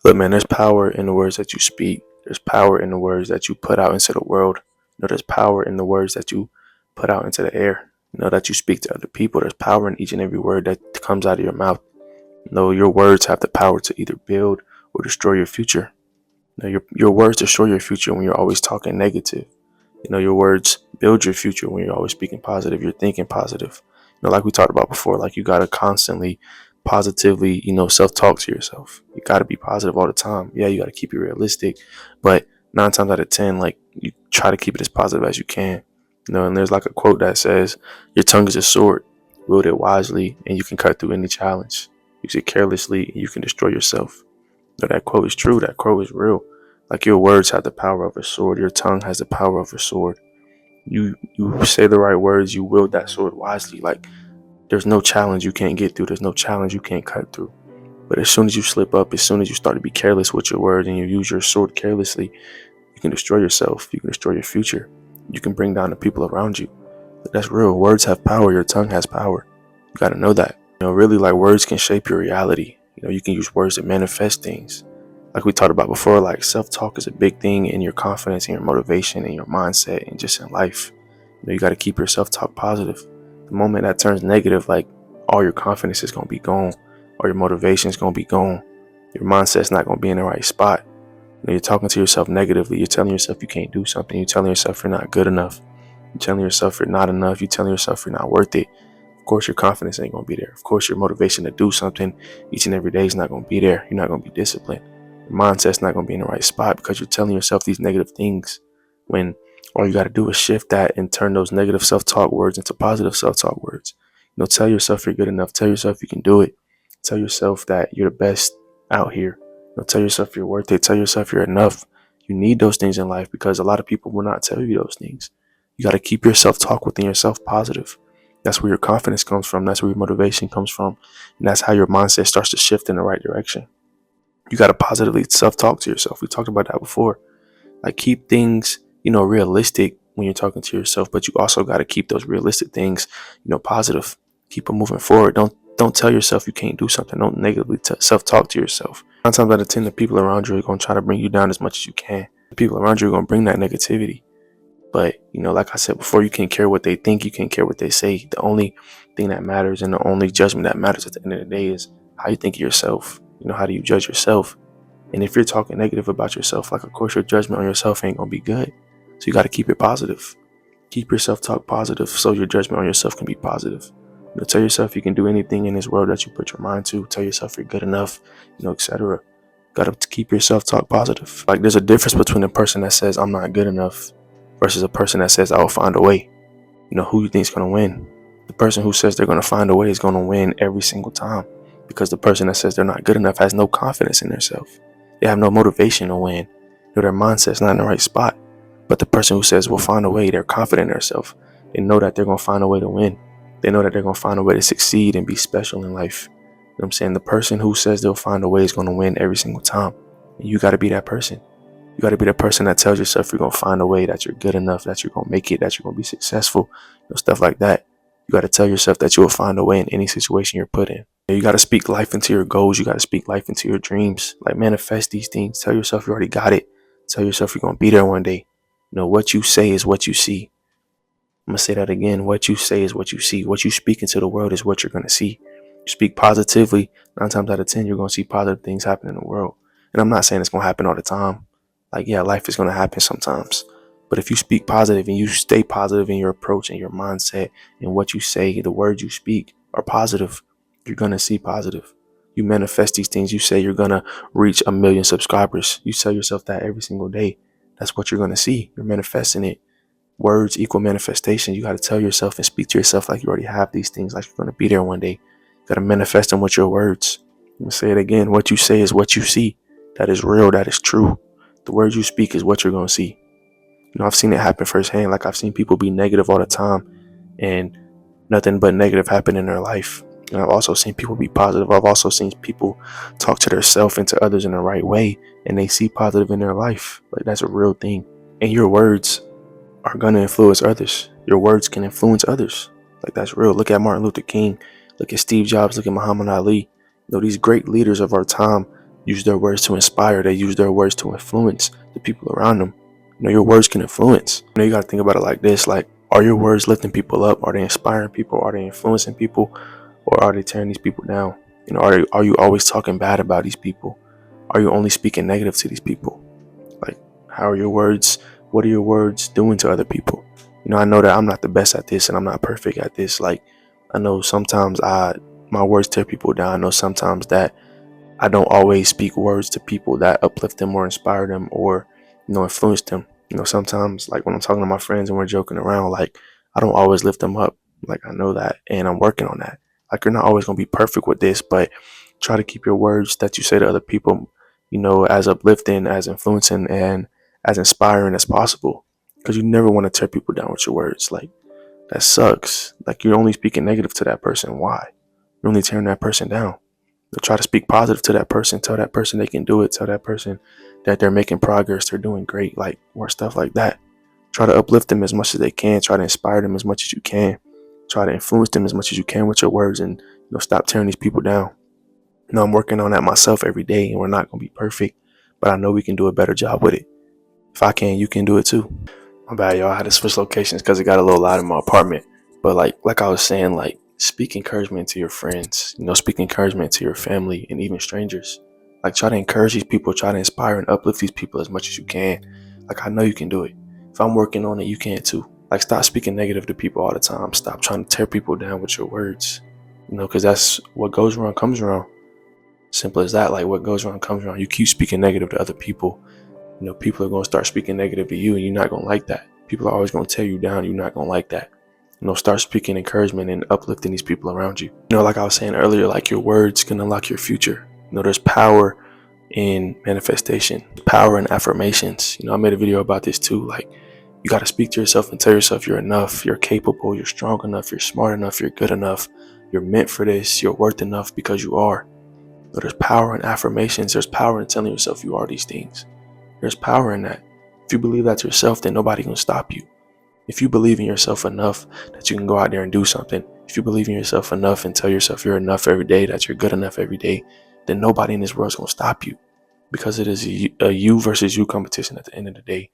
But man, there's power in the words that you speak. There's power in the words that you put out into the world. There's power in the words that you put out into the air. That you speak to other people. There's power in each and every word that comes out of your mouth. Your words have the power to either build or destroy your future. Your words destroy your future when you're always talking negative. Your words build your future when you're always speaking positive. You're thinking positive. Like we talked about before, like you gotta constantly positively, self-talk to yourself. You gotta be positive all the time. Yeah, you gotta keep it realistic, but 9 times out of 10, like you try to keep it as positive as you can. And there's like a quote that says, "Your tongue is a sword. Wield it wisely, and you can cut through any challenge. Use it carelessly, and you can destroy yourself." That quote is true. That quote is real. Like your words have the power of a sword. Your tongue has the power of a sword. You say the right words. You wield that sword wisely. Like there's no challenge you can't get through. There's no challenge you can't cut through. But as soon as you slip up, as soon as you start to be careless with your words and you use your sword carelessly, you can destroy yourself. You can destroy your future. You can bring down the people around you. That's real. Words have power. Your tongue has power. You got to know that. Really, like words can shape your reality. You can use words to manifest things. Like we talked about before, like self-talk is a big thing in your confidence and your motivation and your mindset and just in life. You got to keep your self-talk positive. The moment that turns negative, like all your confidence is going to be gone. All your motivation is going to be gone. Your mindset's not going to be in the right spot. You're talking to yourself negatively. You're telling yourself you can't do something. You're telling yourself you're not good enough. You're telling yourself you're not enough. You're telling yourself you're not worth it. Of course, your confidence ain't going to be there. Of course, your motivation to do something each and every day is not going to be there. You're not going to be disciplined. Your mindset's not going to be in the right spot because you're telling yourself these negative things when all you got to do is shift that and turn those negative self-talk words into positive self-talk words. Tell yourself you're good enough. Tell yourself you can do it. Tell yourself that you're the best out here. Tell yourself you're worth it. Tell yourself you're enough. You need those things in life because a lot of people will not tell you those things. You got to keep your self-talk within yourself positive. That's where your confidence comes from. That's where your motivation comes from. And that's how your mindset starts to shift in the right direction. You got to positively self-talk to yourself. We talked about that before. Like keep things, realistic when you're talking to yourself, but you also got to keep those realistic things, positive. Keep them moving forward. Don't tell yourself you can't do something. Don't negatively self-talk to yourself. 9 times out of 10, the people around you are going to try to bring you down as much as you can. The people around you are going to bring that negativity. But, like I said before, you can't care what they think. You can't care what they say. The only thing that matters and the only judgment that matters at the end of the day is how you think of yourself. How do you judge yourself? And if you're talking negative about yourself, like, of course, your judgment on yourself ain't going to be good. So you got to keep it positive. Keep your self-talk positive so your judgment on yourself can be positive. Tell yourself you can do anything in this world that you put your mind to. Tell yourself you're good enough, etc. Got to keep your self-talk positive. Like there's a difference between a person that says I'm not good enough versus a person that says I will find a way. Who you think is going to win? The person who says they're going to find a way is going to win every single time because the person that says they're not good enough has no confidence in themselves. They have no motivation to win. Their mindset's not in the right spot. But the person who says we'll find a way, they're confident in themselves. They know that they're going to find a way to win. They know that they're going to find a way to succeed and be special in life. You know what I'm saying? The person who says they'll find a way is going to win every single time. And you got to be that person. You got to be the person that tells yourself you're going to find a way, that you're good enough, that you're going to make it, that you're going to be successful, stuff like that. You got to tell yourself that you will find a way in any situation you're put in. You got to speak life into your goals. You got to speak life into your dreams. Like manifest these things. Tell yourself you already got it. Tell yourself you're going to be there one day. What you say is what you see. I'm going to say that again. What you say is what you see. What you speak into the world is what you're going to see. You speak positively, 9 times out of 10, you're going to see positive things happen in the world. And I'm not saying it's going to happen all the time. Like, yeah, life is going to happen sometimes. But if you speak positive and you stay positive in your approach and your mindset and what you say, the words you speak are positive, you're going to see positive. You manifest these things. You say you're going to reach 1 million subscribers. You tell yourself that every single day. That's what you're going to see. You're manifesting it. Words equal manifestation. You got to tell yourself and speak to yourself like you already have these things, like you're going to be there one day. You got to manifest them with your words. I'm going to say it again. What you say is what you see. That is real. That is true. The words you speak is what you're going to see. I've seen it happen firsthand. Like I've seen people be negative all the time and nothing but negative happen in their life. And I've also seen people be positive. I've also seen people talk to themselves and to others in the right way and they see positive in their life. Like that's a real thing. And your words are going to influence others. Your words can influence others. Like that's real. Look at Martin Luther King. Look at Steve Jobs. Look at Muhammad Ali. These great leaders of our time, use their words to inspire. They use their words to influence the people around them. Your words can influence. You got to think about it like this. Like, are your words lifting people up? Are they inspiring people? Are they influencing people? Or are they tearing these people down? Are you always talking bad about these people? Are you only speaking negative to these people? Like, how are your words? What are your words doing to other people? I know that I'm not the best at this and I'm not perfect at this. Like, I know sometimes my words tear people down. I know sometimes that I don't always speak words to people that uplift them or inspire them or, influence them. Sometimes, like when I'm talking to my friends and we're joking around, like, I don't always lift them up. Like, I know that and I'm working on that. Like, you're not always going to be perfect with this, but try to keep your words that you say to other people, as uplifting, as influencing, and as inspiring as possible. Because you never want to tear people down with your words. Like, that sucks. Like, you're only speaking negative to that person. Why? You're only tearing that person down. Try to speak positive to that person. Tell that person they can do it. Tell that person that they're making progress. They're doing great. Like, more stuff like that. Try to uplift them as much as they can. Try to inspire them as much as you can. Try to influence them as much as you can with your words, and stop tearing these people down. I'm working on that myself every day, and we're not going to be perfect, but I know we can do a better job with it. If I can, you can do it too. My bad, y'all. I had to switch locations because it got a little loud in my apartment. But like I was saying, like, speak encouragement to your friends. Speak encouragement to your family and even strangers. Like, try to encourage these people. Try to inspire and uplift these people as much as you can. Like, I know you can do it. If I'm working on it, you can too. Like, stop speaking negative to people all the time. Stop trying to tear people down with your words. Because that's what goes around comes around. Simple as that. Like, what goes around comes around. You keep speaking negative to other people, people are going to start speaking negative to you, and you're not going to like that. People are always going to tear you down. You're not going to like that. Start speaking encouragement and uplifting these people around you. Like I was saying earlier, like, your words can unlock your future. There's power in manifestation, power in affirmations. I made a video about this too. Like, you got to speak to yourself and tell yourself you're enough, you're capable, you're strong enough, you're smart enough, you're good enough, you're meant for this, you're worth enough because you are. There's power in affirmations. There's power in telling yourself you are these things. There's power in that. If you believe that yourself, then nobody can stop you. If you believe in yourself enough that you can go out there and do something, if you believe in yourself enough and tell yourself you're enough every day, that you're good enough every day, then nobody in this world is going to stop you, because it is a you versus you competition at the end of the day.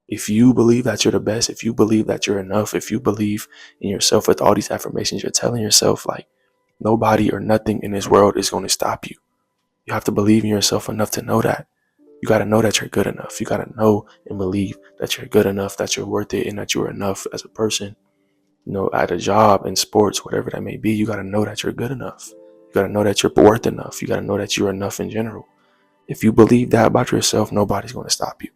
If you believe that you're the best, if you believe that you're enough, if you believe in yourself with all these affirmations you're telling yourself, like, nobody or nothing in this world is going to stop you. You have to believe in yourself enough to know that. You got to know that you're good enough. You got to know and believe that you're good enough, that you're worth it, and that you're enough as a person. At a job, in sports, whatever that may be, you got to know that you're good enough. You got to know that you're worth enough. You got to know that you're enough in general. If you believe that about yourself, nobody's going to stop you.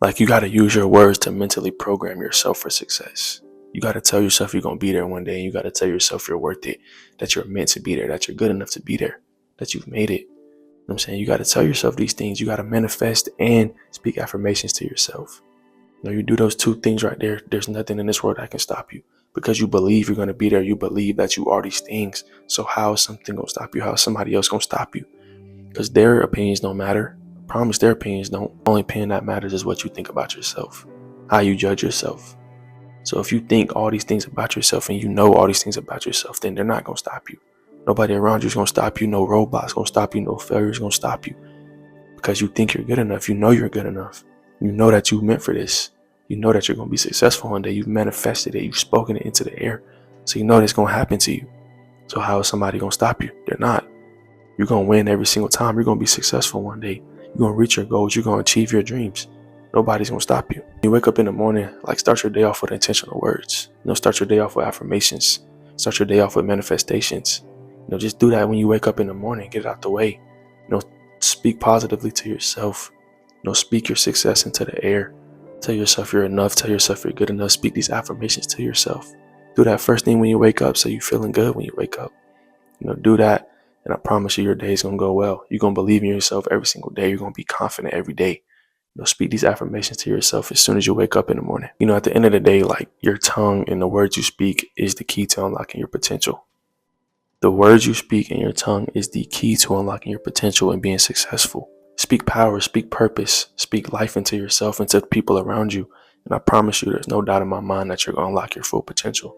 Like, you got to use your words to mentally program yourself for success. You got to tell yourself you're going to be there one day, and you got to tell yourself you're worth it, that you're meant to be there, that you're good enough to be there, that you've made it. I'm saying, you got to tell yourself these things. You got to manifest and speak affirmations to yourself. You do those two things right there. There's nothing in this world that can stop you, because you believe you're going to be there. You believe that you are these things. So how is something going to stop you? How is somebody else going to stop you? Because their opinions don't matter. I promise, their opinions don't. The only opinion that matters is what you think about yourself, how you judge yourself. So if you think all these things about yourself and you know all these things about yourself, then they're not going to stop you. Nobody around you is going to stop you. No robots going to stop you. No failure is going to stop you, because you think you're good enough. You know you're good enough. You know that you meant for this. You know that you're going to be successful one day. You've manifested it. You've spoken it into the air. So you know that's going to happen to you. So how is somebody going to stop you? They're not. You're going to win every single time. You're going to be successful one day. You're going to reach your goals. You're going to achieve your dreams. Nobody's going to stop you. You wake up in the morning, like, start your day off with intentional words. Start your day off with affirmations. Start your day off with manifestations. Just do that when you wake up in the morning. Get it out the way. Speak positively to yourself. Speak your success into the air. Tell yourself you're enough. Tell yourself you're good enough. Speak these affirmations to yourself. Do that first thing when you wake up, so you're feeling good when you wake up. Do that, and I promise you, your day is going to go well. You're going to believe in yourself every single day. You're going to be confident every day. Speak these affirmations to yourself as soon as you wake up in the morning. At the end of the day, like, your tongue and the words you speak is the key to unlocking your potential. The words you speak in your tongue is the key to unlocking your potential and being successful. Speak power, speak purpose, speak life into yourself and to the people around you. And I promise you, there's no doubt in my mind that you're going to unlock your full potential,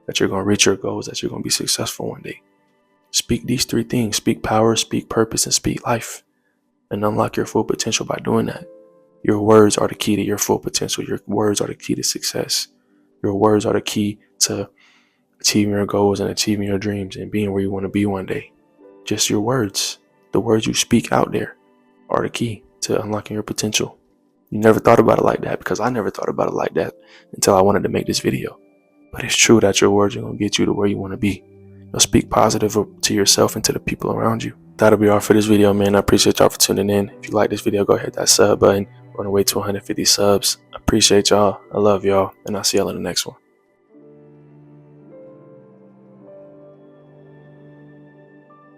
that you're going to reach your goals, that you're going to be successful one day. Speak these three things: speak power, speak purpose, and speak life. and unlock your full potential by doing that. Your words are the key to your full potential. Your words are the key to success. Your words are the key to achieving your goals and achieving your dreams and being where you want to be one day. Just your words, the words you speak out there, are the key to unlocking your potential. You never thought about it like that, because I never thought about it like that until I wanted to make this video. But it's true that your words are going to get you to where you want to be. You'll speak positive to yourself and to the people around you. That'll be all for this video, man. I appreciate y'all for tuning in. If you like this video, go ahead, hit that sub button. We're on the way to 150 subs. I appreciate y'all. I love y'all. And I'll see y'all in the next one.